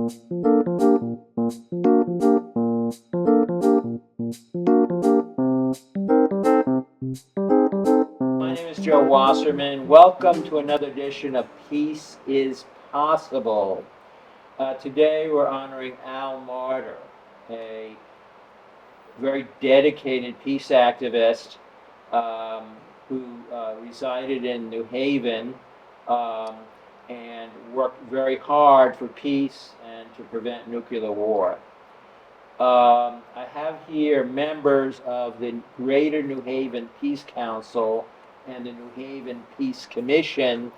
My name is Joe Wasserman. Welcome to another edition of Peace is Possible. Today we're honoring Al Marder, a very dedicated peace activist who resided in New Haven um, and worked very hard for peace and to prevent nuclear war. I have here members of the Greater New Haven Peace Council and the New Haven Peace Commission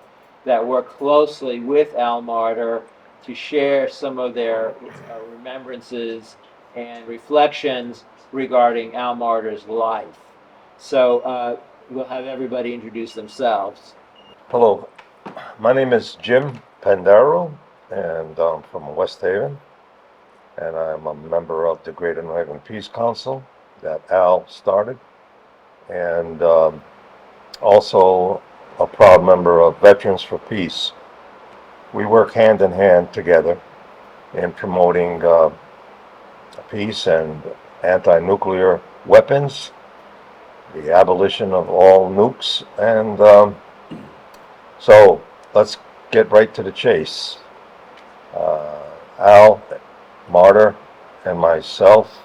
that work closely with Al Marder to share some of their remembrances and reflections regarding Al Marder's life. So we'll have everybody introduce themselves. Hello, my name is Jim Pandaro, and I'm from West Haven, and I'm a member of the Greater New Haven Peace Council that Al started, and also a proud member of Veterans for Peace. We work hand in hand together in promoting peace and anti-nuclear weapons, the abolition of all nukes, and so let's get right to the chase. Al Marder and myself,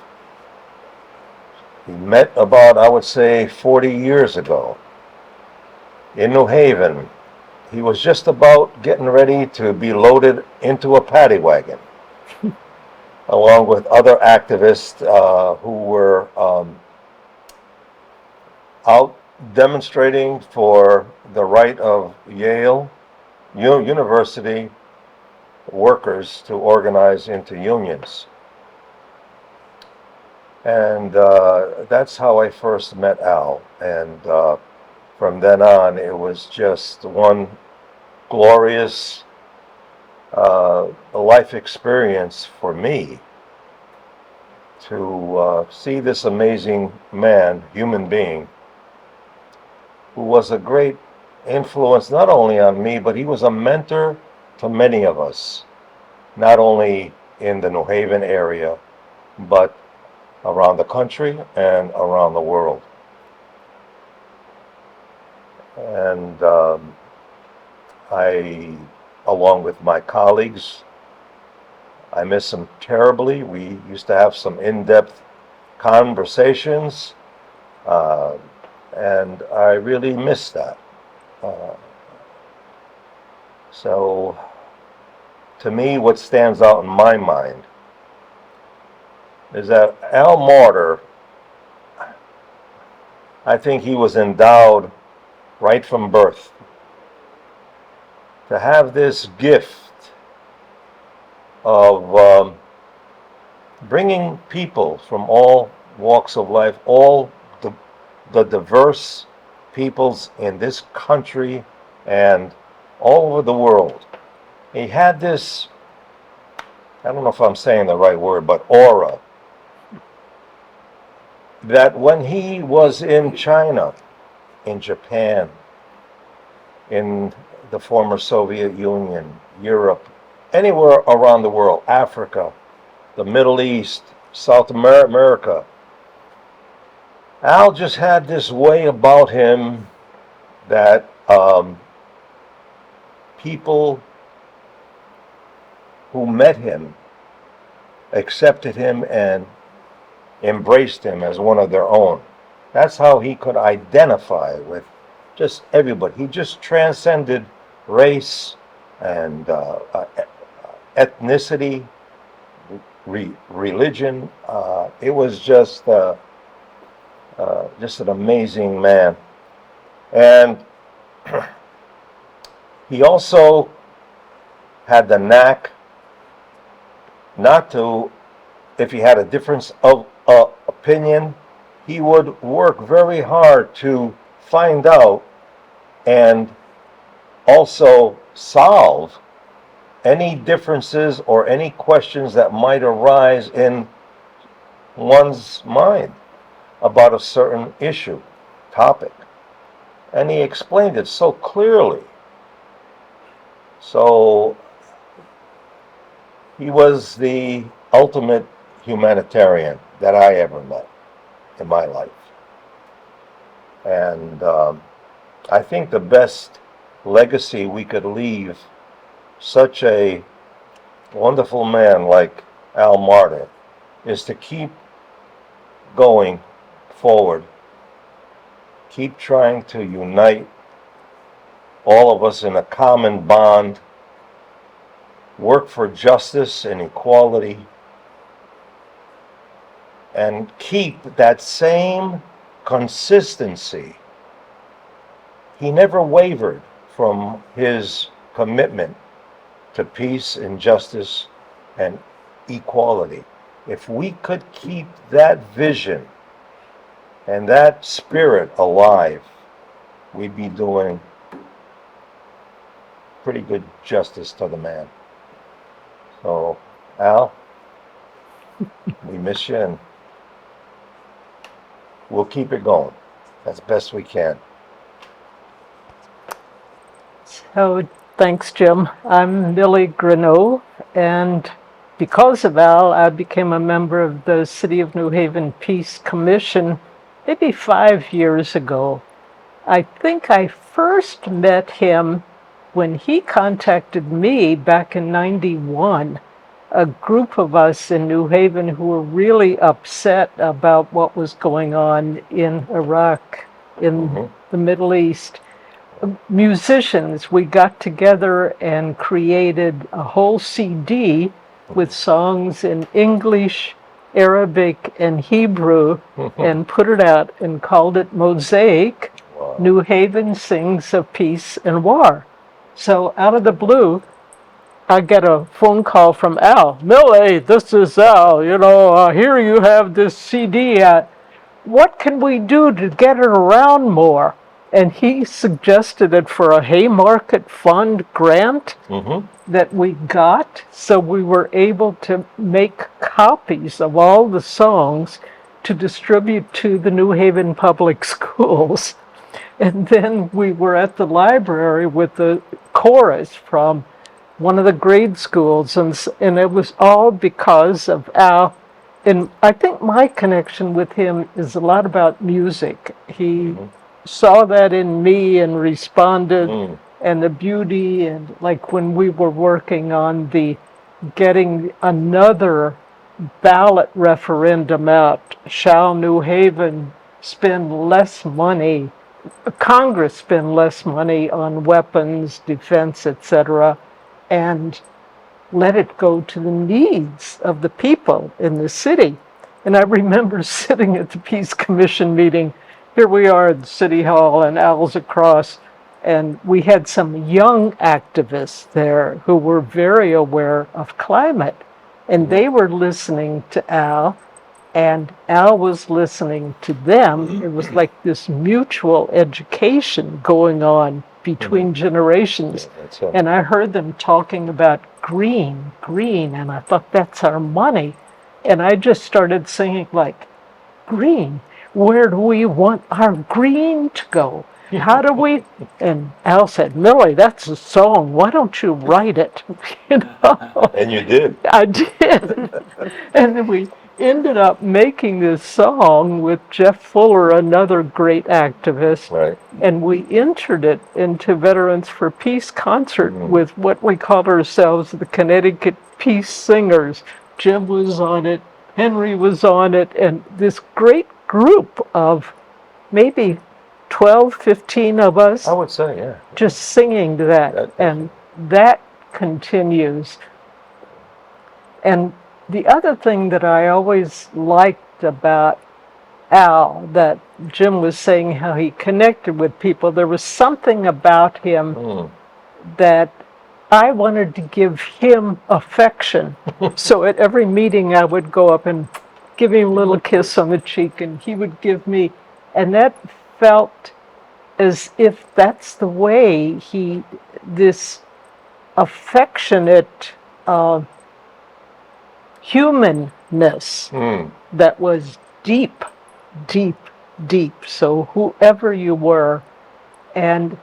we met about, I would say, 40 years ago in New Haven. He was just about getting ready to be loaded into a paddy wagon, along with other activists who were out demonstrating for the right of Yale University workers to organize into unions. And that's how I first met Al. And from then on, it was just one glorious life experience for me to see this amazing man, human being, who was a great influence not only on me, but he was a mentor to many of us, not only in the New Haven area, but around the country and around the world. And I, along with my colleagues, I miss him terribly. We used to have some in-depth conversations, and I really miss that. So, to me, what stands out in my mind is that Al Marder, I think he was endowed right from birth to have this gift of bringing people from all walks of life, all the diverse peoples in this country and all over the world. He had this, I don't know if I'm saying the right word, but aura, that when he was in China, in Japan, in the former Soviet Union, Europe, anywhere around the world, Africa, the Middle East, South America, Al just had this way about him that people who met him accepted him and embraced him as one of their own. That's how he could identify with just everybody. He just transcended race and ethnicity, religion. It was just an amazing man. And he also had the knack not to, if he had a difference of opinion, he would work very hard to find out and also solve any differences or any questions that might arise in one's mind about a certain issue, topic. And he explained it so clearly. So He was the ultimate humanitarian that I ever met in my life. And I think the best legacy we could leave such a wonderful man like Al Marder is to keep going forward, keep trying to unite all of us in a common bond, work for justice and equality, and keep that same consistency. He never wavered from his commitment to peace and justice and equality. If we could keep that vision and that spirit alive, we'd be doing pretty good justice to the man. So, Al, we miss you, and we'll keep it going as best we can. So, thanks, Jim. I'm Millie Greneau, and because of Al, I became a member of the City of New Haven Peace Commission maybe 5 years ago. I think I first met him when he contacted me back in '91. A group of us in New Haven who were really upset about what was going on in Iraq, in the Middle East. Musicians, we got together and created a whole CD with songs in English, Arabic, and Hebrew, and put it out and called it Mosaic. Wow. New Haven Sings of Peace and War. So out of the blue, I get a phone call from Al. Millie, this is Al. Here you have this CD at. What can we do to get it around more? And he suggested it for a Haymarket Fund grant that we got. So we were able to make copies of all the songs to distribute to the New Haven Public Schools. And then we were at the library with the chorus from one of the grade schools, and it was all because of Al. And I think my connection with him is a lot about music. He saw that in me and responded, and the beauty, and like when we were working on getting another ballot referendum out, shall New Haven spend less money, Congress spend less money on weapons, defense, etc., and let it go to the needs of the people in the city. And I remember sitting at the Peace Commission meeting. Here we are at the City Hall, and Al's across, and we had some young activists there who were very aware of climate, and they were listening to Al, and Al was listening to them. It was like this mutual education going on between generations. And I heard them talking about green, and I thought, that's our money. And I just started singing like, green, where do we want our green to go? How do we? And Al said, Millie, that's a song. Why don't you write it? And you did. I did. And then we ended up making this song with Jeff Fuller, another great activist. Right. And we entered it into Veterans for Peace concert with what we called ourselves the Connecticut Peace Singers. Jim was on it, Henry was on it, and this great group of maybe 12, 15 of us. I would say, yeah. Just singing that, and that continues. And the other thing that I always liked about Al, that Jim was saying how he connected with people, there was something about him that I wanted to give him affection. So at every meeting I would go up and give him a little kiss on the cheek, and he would give me, and that felt as if that's the way this affectionate humanness that was deep, deep, deep. So whoever you were, and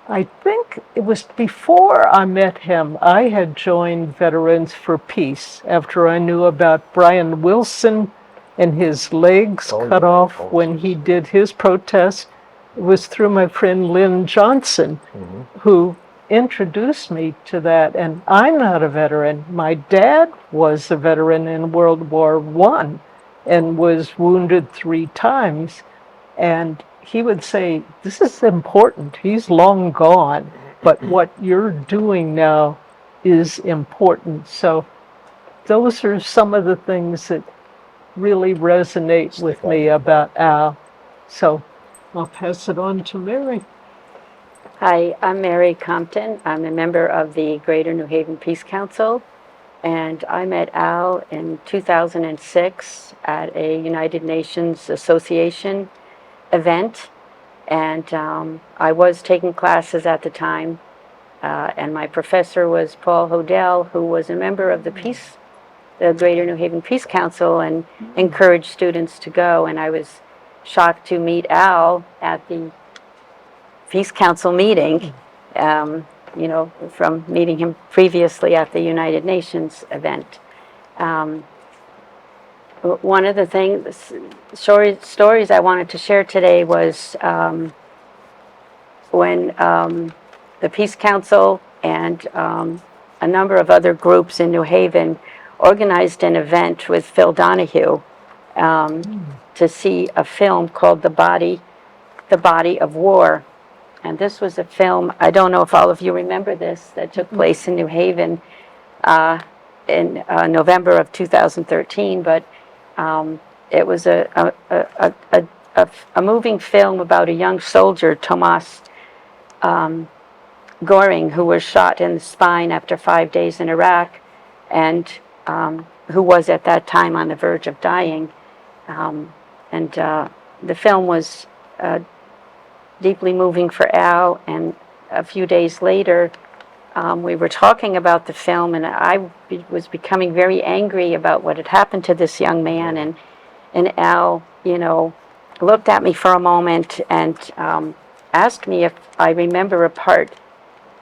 I think it was before I met him. I had joined Veterans for Peace after I knew about Brian Wilson and his legs Oh, cut yeah. off Oh, when he geez. did his protest. It was through my friend Lynn Johnson who introduced me to that. And I'm not a veteran. My dad was a veteran in World War I and was wounded 3 times. And he would say, "This is important. He's long gone, but what you're doing now is important." So those are some of the things that really resonate Stick with out me your about Al. So I'll pass it on to Mary. Hi, I'm Mary Compton. I'm a member of the Greater New Haven Peace Council, and I met Al in 2006 at a United Nations Association event, and I was taking classes at the time, and my professor was Paul Hodel, who was a member of the Greater New Haven Peace Council, and encouraged students to go, and I was shocked to meet Al at the Peace Council meeting, from meeting him previously at the United Nations event. Um, One of the stories I wanted to share today was when the Peace Council and a number of other groups in New Haven organized an event with Phil Donahue to see a film called The Body of War. And this was a film, I don't know if all of you remember this, that took place in New Haven in November of 2013, but it was a moving film about a young soldier, Tomas Goring, who was shot in the spine after 5 days in Iraq, and who was at that time on the verge of dying. And the film was deeply moving for Al, and a few days later, we were talking about the film, and I was becoming very angry about what had happened to this young man, and Al, looked at me for a moment and asked me if I remember a part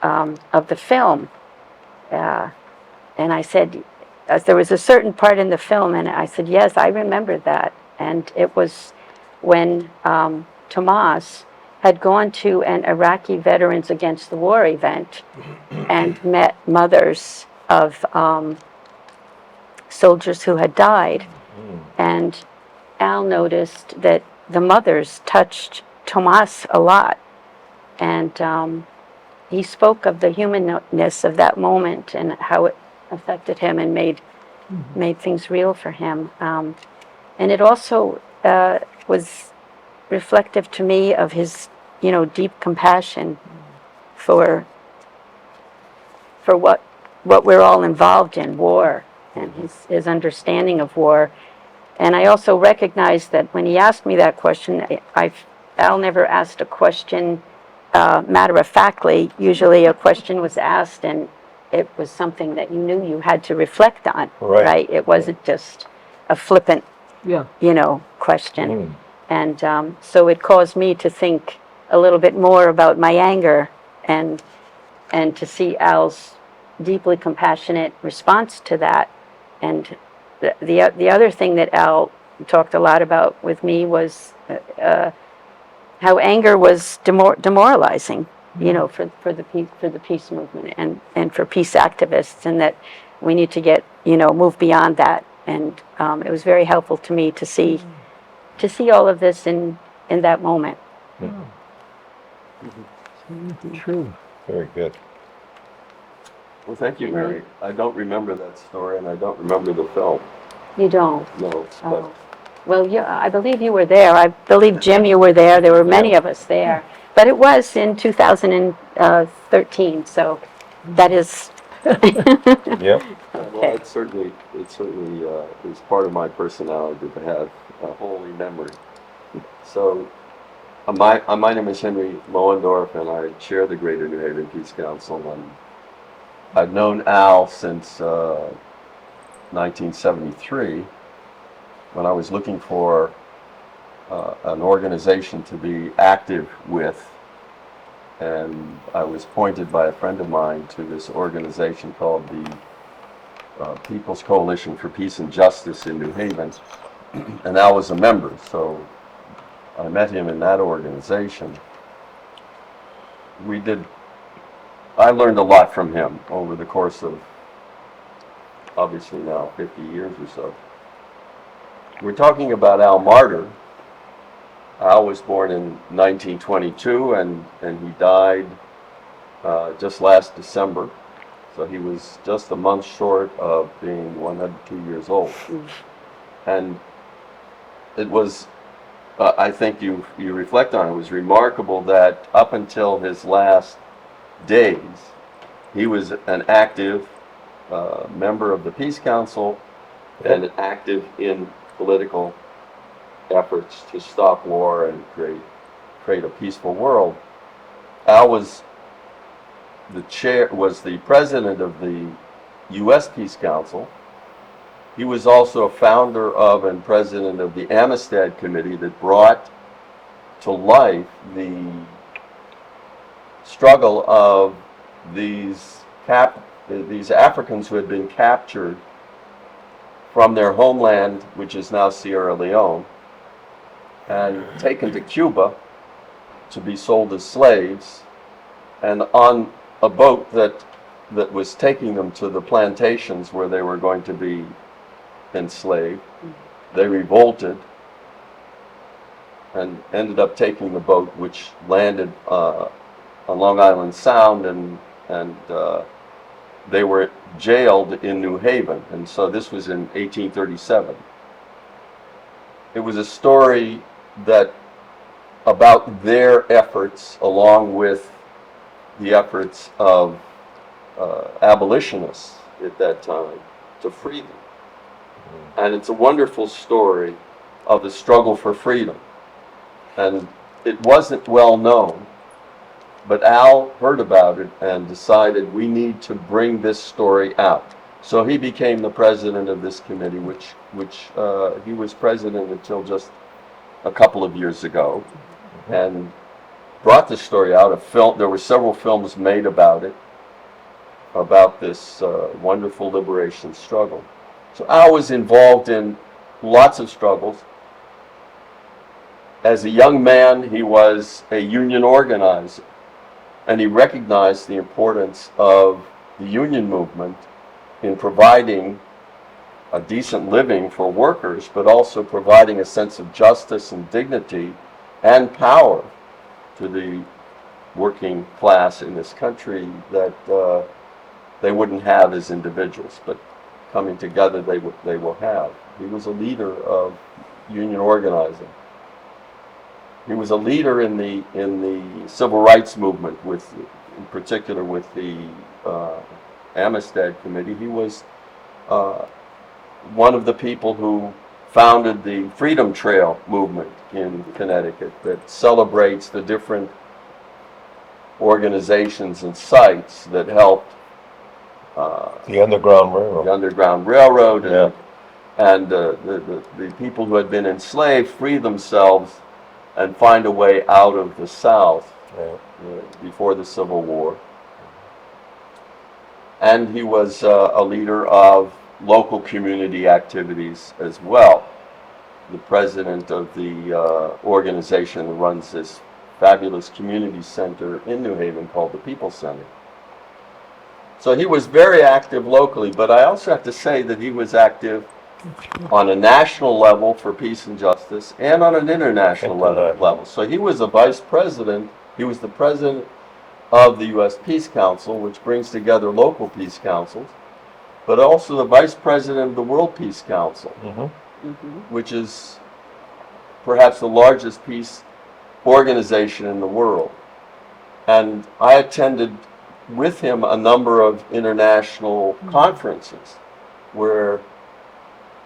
of the film, and I said, there was a certain part in the film, and I said, yes, I remember that, and it was when Tomas had gone to an Iraqi Veterans Against the War event and met mothers of soldiers who had died. And Al noticed that the mothers touched Tomas a lot. And he spoke of the humanness of that moment and how it affected him and made things real for him. And it also was reflective to me of his, deep compassion for what we're all involved in, war, and his understanding of war. And I also recognized that when he asked me that question, Al never asked a question matter-of-factly. Usually a question was asked and it was something that you knew you had to reflect on, right? It wasn't just a flippant, question. And so it caused me to think a little bit more about my anger and to see Al's deeply compassionate response to that. And the other thing that Al talked a lot about with me was how anger was demoralizing, for the peace movement and for peace activists, and that we need to get move beyond that. And it was very helpful to me to see all of this in that moment. True. Very good. Well, thank you, Mary. I don't remember that story, and I don't remember the film. You don't? No, Oh. Well, I believe you were there. I believe, Jim, you were there. There were many of us there. But it was in 2013, so that is... Yep. Well, it certainly is part of my personality to have a holy memory. So, my name is Henry Mohendorf, and I chair the Greater New Haven Peace Council. And I've known Al since 1973, when I was looking for an organization to be active with, and I was appointed by a friend of mine to this organization called the People's Coalition for Peace and Justice in New Haven, and Al was a member, so I met him in that organization. I learned a lot from him over the course of, obviously now, 50 years or so. We're talking about Al Marder. Al was born in 1922, and he died just last December. So he was just a month short of being 102 years old. And it was, I think you reflect on it, was remarkable that up until his last days, he was an active member of the Peace Council and active in political efforts to stop war and create a peaceful world. Al was the president of the U.S. Peace Council. He was also a founder of and president of the Amistad Committee that brought to life the struggle of these Africans who had been captured from their homeland, which is now Sierra Leone, and taken to Cuba to be sold as slaves, and on a boat that was taking them to the plantations where they were going to be enslaved. They revolted and ended up taking the boat, which landed on Long Island Sound, and they were jailed in New Haven. And so this was in 1837. It was a story about their efforts, along with the efforts of abolitionists at that time, to free them. And it's a wonderful story of the struggle for freedom. And it wasn't well known, but Al heard about it and decided we need to bring this story out. So he became the president of this committee, which he was president until just a couple of years ago, and brought the story out. There were several films made about it, about this wonderful liberation struggle. So Al was involved in lots of struggles. As a young man, he was a union organizer, and he recognized the importance of the union movement in providing a decent living for workers, but also providing a sense of justice and dignity and power to the working class in this country that they wouldn't have as individuals, but coming together they will have. He was a leader of union organizing. He was a leader in the civil rights movement, in particular with the Amistad Committee. He was one of the people who founded the Freedom Trail movement in Connecticut that celebrates the different organizations and sites that helped The Underground Railroad. the Underground Railroad, Yeah. and the people who had been enslaved free themselves and find a way out of the South before the Civil War. And he was a leader of local community activities as well. The president of the organization that runs this fabulous community center in New Haven called the People's Center. So he was very active locally, but I also have to say that he was active on a national level for peace and justice and on an international level. So he was a vice president. He was the president of the U.S. Peace Council, which brings together local peace councils, but also the vice president of the World Peace Council, which is perhaps the largest peace organization in the world. And I attended with him a number of international conferences where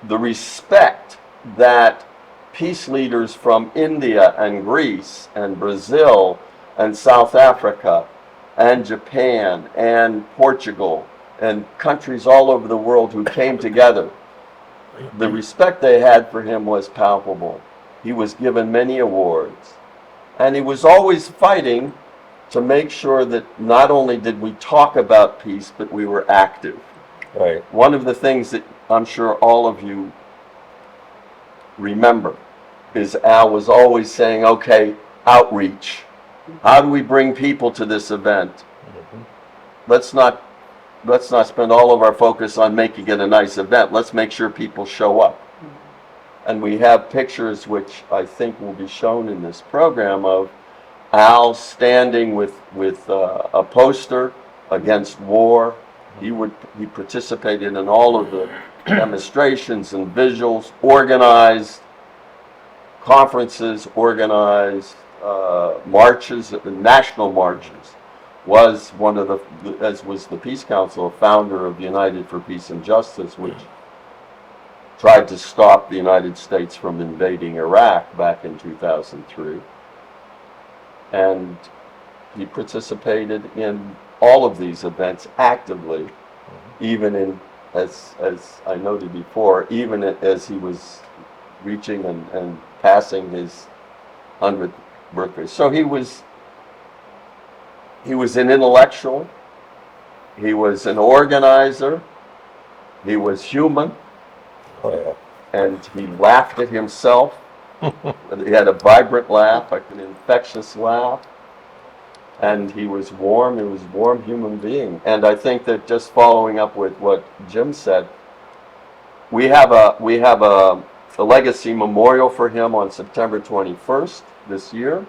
the respect that peace leaders from India and Greece and Brazil and South Africa and Japan and Portugal and countries all over the world who came together, the respect they had for him was palpable. He was given many awards, and he was always fighting to make sure that not only did we talk about peace, but we were active. Right. One of the things that I'm sure all of you remember is Al was always saying, okay, outreach. How do we bring people to this event? Let's not spend all of our focus on making it a nice event. Let's make sure people show up. And we have pictures, which I think will be shown in this program, of Al standing with a poster against war. He participated in all of the demonstrations and visuals, organized conferences, organized marches, national marches. Was one of the, as was the Peace Council, a founder of United for Peace and Justice, which tried to stop the United States from invading Iraq back in 2003. And he participated in all of these events actively, even in, as I noted before, even as he was reaching and passing his 100th birthday. So he was an intellectual, he was an organizer, he was human, Oh, yeah. and he laughed at himself. He had a vibrant laugh, like an infectious laugh. And he was warm, warm human being. And I think that, just following up with what Jim said, we have a legacy memorial for him on September 21st this year.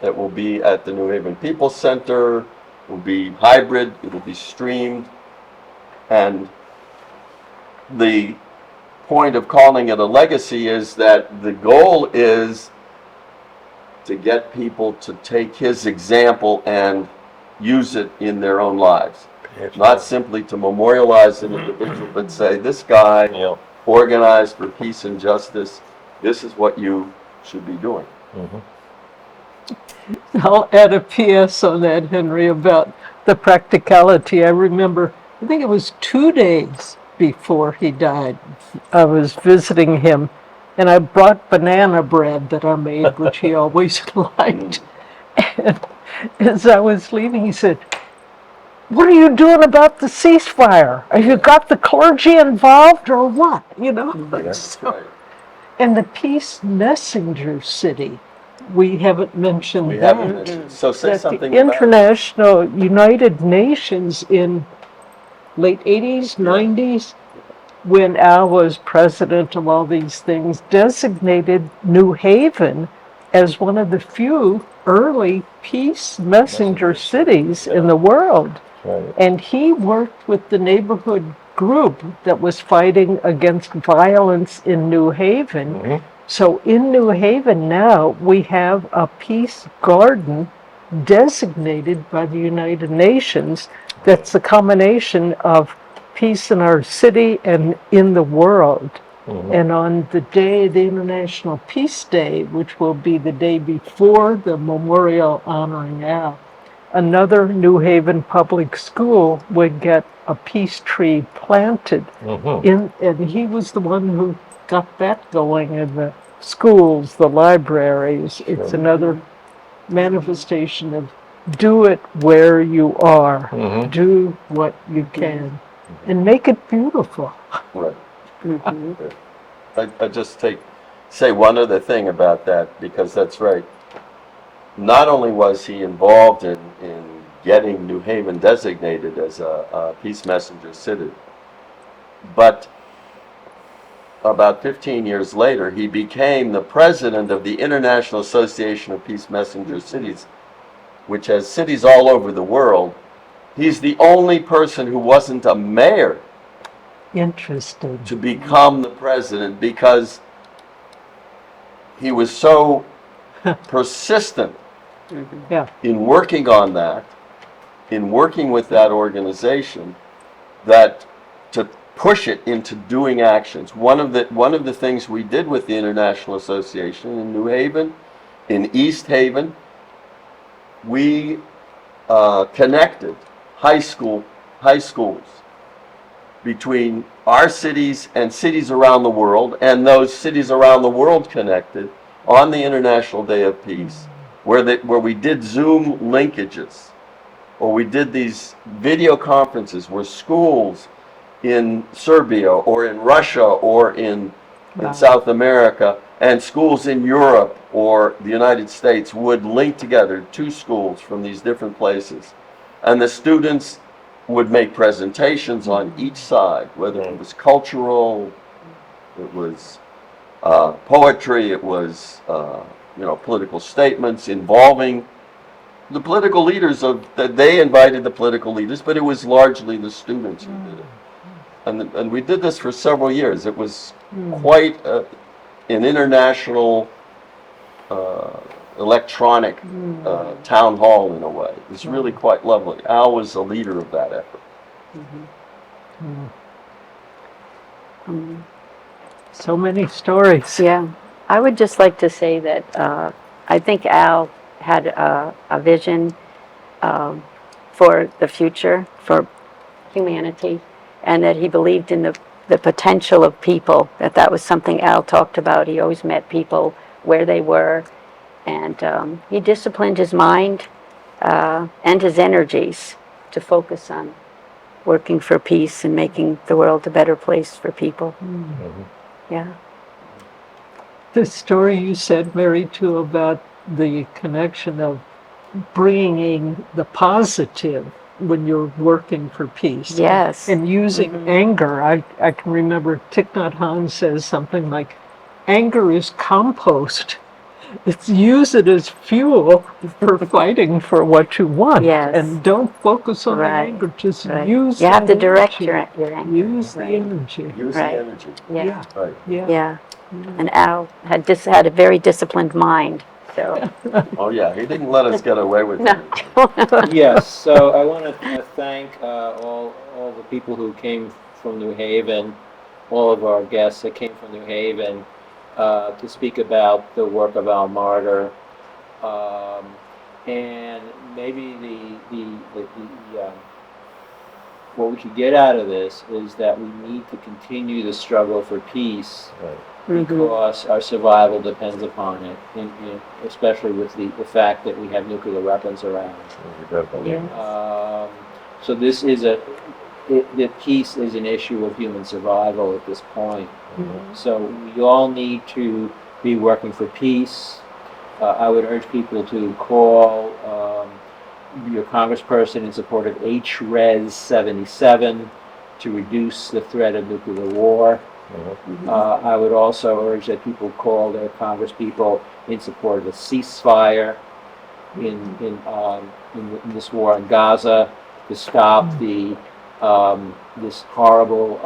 That will be at the New Haven People Center. It will be hybrid, it will be streamed. And the point of calling it a legacy is that the goal is to get people to take his example and use it in their own lives. Not simply to memorialize an individual, but say, this guy organized for peace and justice, this is what you should be doing. I'll add a PS on that, Henry, about the practicality. I remember, I think it was 2 days before he died, I was visiting him, and I brought banana bread that I made, which he always liked. And as I was leaving, he said, "What are you doing about the ceasefire? Have you got the clergy involved or what?" You know? So, and the peace messenger city, we haven't mentioned We that. haven't mentioned. So say That something the about International United Nations in late 80s, 90s, when Al was president of all these things, designated New Haven as one of the few early peace messenger cities in the world. Right. And he worked with the neighborhood group that was fighting against violence in New Haven. So in New Haven now, we have a peace garden designated by the United Nations that's a combination of peace in our city and in the world. And on the day, the International Peace Day, which will be the day before the memorial honoring Al, another New Haven public school would get a peace tree planted. And he was the one who got that going in the schools, the libraries. It's another manifestation of do it where you are, do what you can, and make it beautiful. Right. I just say one other thing about that, because that's right. Not only was he involved in getting New Haven designated as a peace messenger city, but about 15 years later, he became the president of the International Association of Peace Messenger Cities, which has cities all over the world. He's the only person who wasn't a mayor Interesting. to become the president, because he was so persistent Yeah. in working on that, in working with that organization, that to push it into doing actions. One of the things we did with the International Association in New Haven, in East Haven, we connected high schools between our cities and cities around the world, and those cities around the world connected on the International Day of Peace where we did Zoom linkages, or we did these video conferences where schools in Serbia or in Russia or in Wow. South America and schools in Europe or the United States would link together, two schools from these different places. And the students would make presentations on each side, whether it was cultural, it was poetry, it was political statements involving the political leaders they invited the political leaders, but it was largely the students who did it. And we did this for several years. It was quite an international electronic town hall in a way. It was really quite lovely. Al was the leader of that effort. So many stories. Yeah, I would just like to say that I think Al had a vision for the future, for humanity, and that he believed in the potential of people, that was something Al talked about. He always met people where they were, and he disciplined his mind and his energies to focus on working for peace and making the world a better place for people. Yeah. The story you said, Mary, too, about the connection of bringing the positive when you're working for peace. Yes. And using anger. I can remember Thich Nhat Hanh says something like, anger is compost. Use it as fuel for fighting for what you want. Yes. And don't focus on Right. the anger. Just Right. use You have that to direct energy. your anger. Use the Right. energy. Use Right. the energy. Yeah. Right. Yeah. Yeah. And Al had a very disciplined mind. So Oh yeah, he didn't let us get away with no. it. Yes, so I want to thank all the people who came from New Haven, all of our guests that came from New Haven to speak about the work of Al Marder. And maybe what we could get out of this is that we need to continue the struggle for peace because our survival depends upon it, especially with the fact that we have nuclear weapons around. Yeah. So this is the peace is an issue of human survival at this point. So we all need to be working for peace. I would urge people to call your congressperson in support of HRES 77 to reduce the threat of nuclear war. I would also urge that people call their congresspeople in support of a ceasefire in this war in Gaza to stop this horrible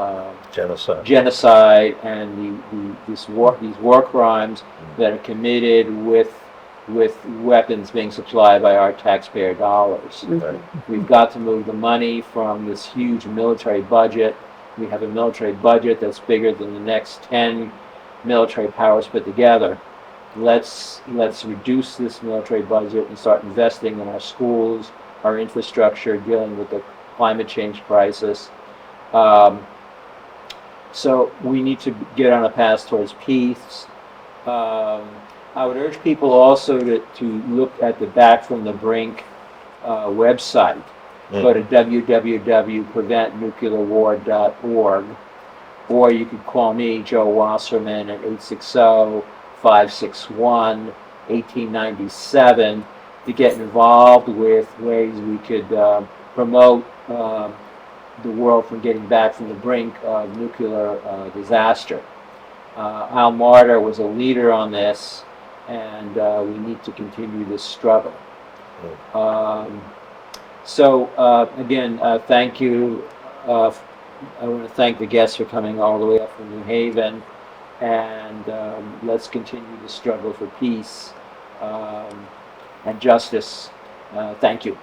genocide and these war crimes that are committed with weapons being supplied by our taxpayer dollars. We've got to move the money from this huge military budget. We have a military budget that's bigger than the next 10 military powers put together. Let's reduce this military budget and start investing in our schools, our infrastructure, dealing with the climate change crisis. So we need to get on a path towards peace. I would urge people also to look at the Back from the Brink website. Go to www.preventnuclearwar.org, or you could call me, Joe Wasserman, at 860-561-1897 to get involved with ways we could promote the world from getting back from the brink of nuclear disaster. Al Marder was a leader on this, and we need to continue this struggle. Again, thank you. I want to thank the guests for coming all the way up from New Haven, and let's continue the struggle for peace and justice. Thank you.